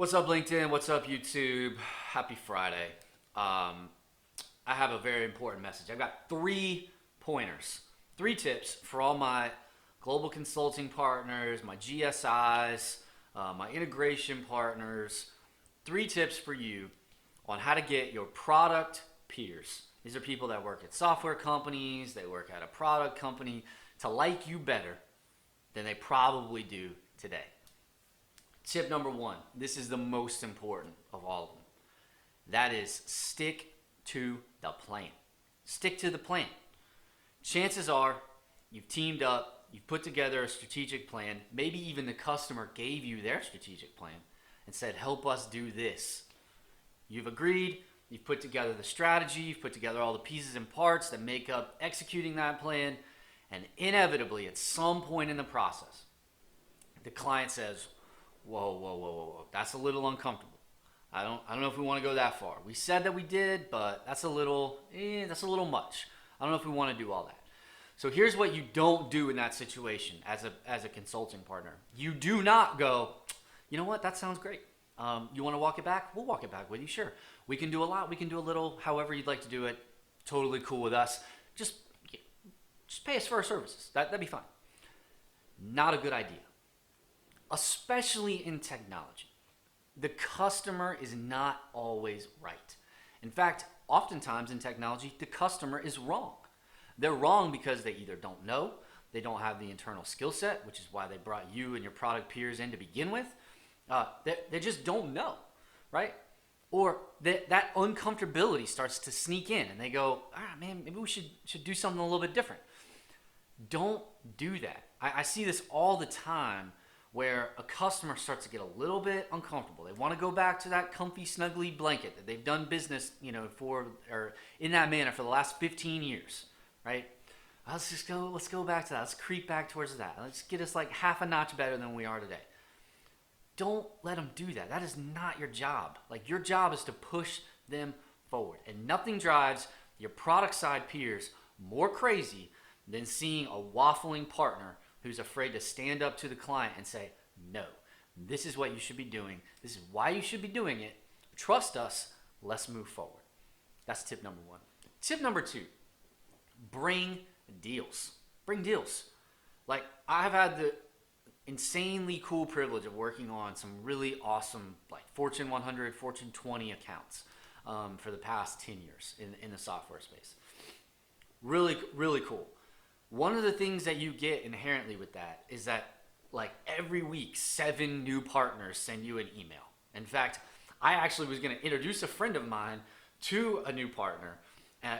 What's up, LinkedIn? What's up, YouTube? Happy Friday. I have a very important message. I've got 3 pointers, 3 tips for all my global consulting partners, my GSIs, my integration partners. 3 tips for you on how to get your product peers. These are people that work at software companies, they work at a product company, to like you better than they probably do today. Tip number 1, this is the most important of all of them. That is, stick to the plan. Stick to the plan. Chances are you've teamed up, you've put together a strategic plan, maybe even the customer gave you their strategic plan and said, help us do this. You've agreed, you've put together the strategy, you've put together all the pieces and parts that make up executing that plan, and inevitably at some point in the process, the client says, whoa, that's a little uncomfortable. I don't know if we want to go that far. We said that we did, but that's a little much. I don't know if we want to do all that. So here's what you don't do in that situation as a consulting partner. You do not go, you know what, that sounds great. You want to walk it back? We'll walk it back with you, sure. We can do a lot, we can do a little, however you'd like to do it. Totally cool with us. Just pay us for our services. That'd be fine. Not a good idea. Especially in technology. The customer is not always right. In fact, oftentimes in technology, the customer is wrong. They're wrong because they either don't know, they don't have the internal skill set, which is why they brought you and your product peers in to begin with. They just don't know, right? Or that uncomfortability starts to sneak in and they go, man, maybe we should do something a little bit different. Don't do that. I see this all the time, where a customer starts to get a little bit uncomfortable. They want to go back to that comfy, snuggly blanket that they've done business, for or in that manner for the last 15 years, right? Let's go back to that. Let's creep back towards that. Let's get us like half a notch better than we are today. Don't let them do that. That is not your job. Like, your job is to push them forward. And nothing drives your product side peers more crazy than seeing a waffling partner who's afraid to stand up to the client and say, no, this is what you should be doing. This is why you should be doing it. Trust us. Let's move forward. That's tip number 1. Tip number 2, bring deals. Bring deals. Like, I've had the insanely cool privilege of working on some really awesome, like Fortune 100, Fortune 20 accounts for the past 10 years in the software space. Really, really cool. One of the things that you get inherently with that is that, like, every week 7 new partners send you an email. In fact, I actually was going to introduce a friend of mine to a new partner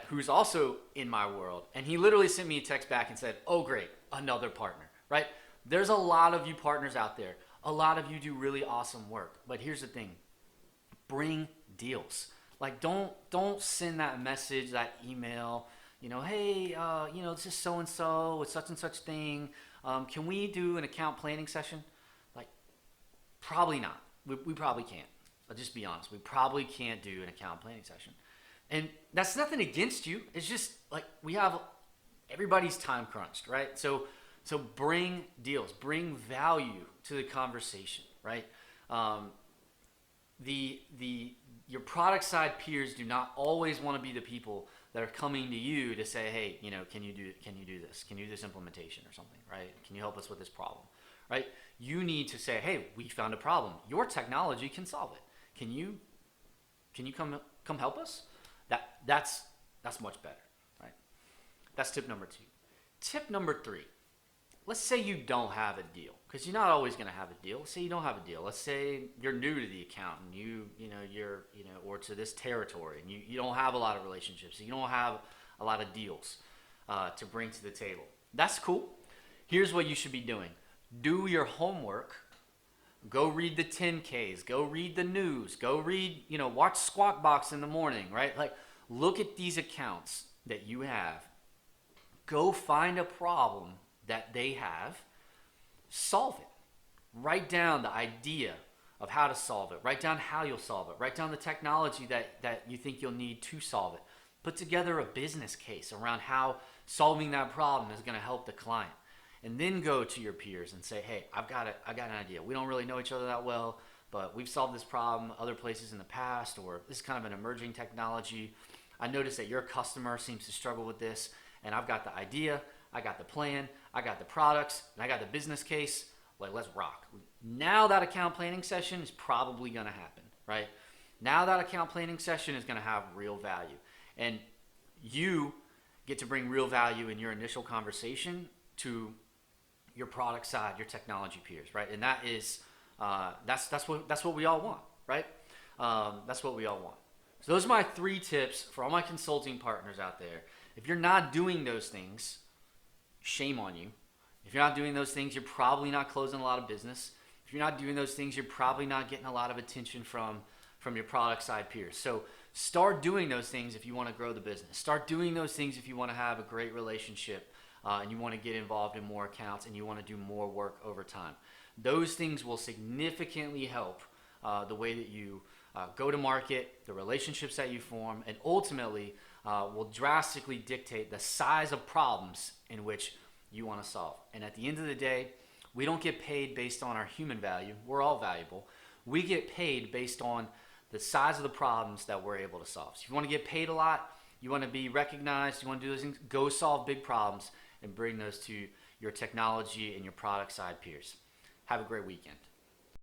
who's also in my world, and he literally sent me a text back and said, oh great, another partner, right? There's a lot of you partners out there. A lot of you do really awesome work, but here's the thing: bring deals. Like, don't send that message, that email, hey, this is so-and-so with such and such thing. Can we do an account planning session? Like, probably not. We probably can't. I'll just be honest. We probably can't do an account planning session. And that's nothing against you. It's just like we have everybody's time crunched, right? So bring deals, bring value to the conversation, right? Your product side peers do not always want to be the people that are coming to you to say, hey, can you do this? Can you do this implementation or something, right? Can you help us with this problem, right? You need to say, hey, we found a problem. Your technology can solve it. Can you come help us? That's much better, right? That's tip number 2. Tip number 3. Let's say you don't have a deal, because you're not always going to have a deal. Let's say you don't have a deal. Let's say you're new to the account and or to this territory, and you don't have a lot of relationships. So you don't have a lot of deals to bring to the table. That's cool. Here's what you should be doing. Do your homework. Go read the 10Ks. Go read the news. Go read, watch Squawk Box in the morning, right? Like, look at these accounts that you have. Go find a problem that they have, solve it. Write down the idea of how to solve it. Write down how you'll solve it. Write down the technology that you think you'll need to solve it. Put together a business case around how solving that problem is going to help the client. And then go to your peers and say, hey, I've got an idea. We don't really know each other that well, but we've solved this problem other places in the past, or this is kind of an emerging technology. I noticed that your customer seems to struggle with this, and I've got the idea, I got the plan, I got the products, and I got the business case. Like, let's rock. Now that account planning session is probably going to happen, right? Now that account planning session is going to have real value. And you get to bring real value in your initial conversation to your product side, your technology peers, right? And that is, that's what we all want, right? That's what we all want. So those are my 3 tips for all my consulting partners out there. If you're not doing those things, shame on you. If you're not doing those things, you're probably not closing a lot of business. If you're not doing those things, you're probably not getting a lot of attention from your product side peers. So start doing those things if you want to grow the business. Start doing those things if you want to have a great relationship and you want to get involved in more accounts and you want to do more work over time. Those things will significantly help the way that you go to market, the relationships that you form, and ultimately will drastically dictate the size of problems in which you want to solve. And at the end of the day, we don't get paid based on our human value. We're all valuable. We get paid based on the size of the problems that we're able to solve. So if you want to get paid a lot, you want to be recognized, you want to do those things, go solve big problems and bring those to your technology and your product side peers. Have a great weekend.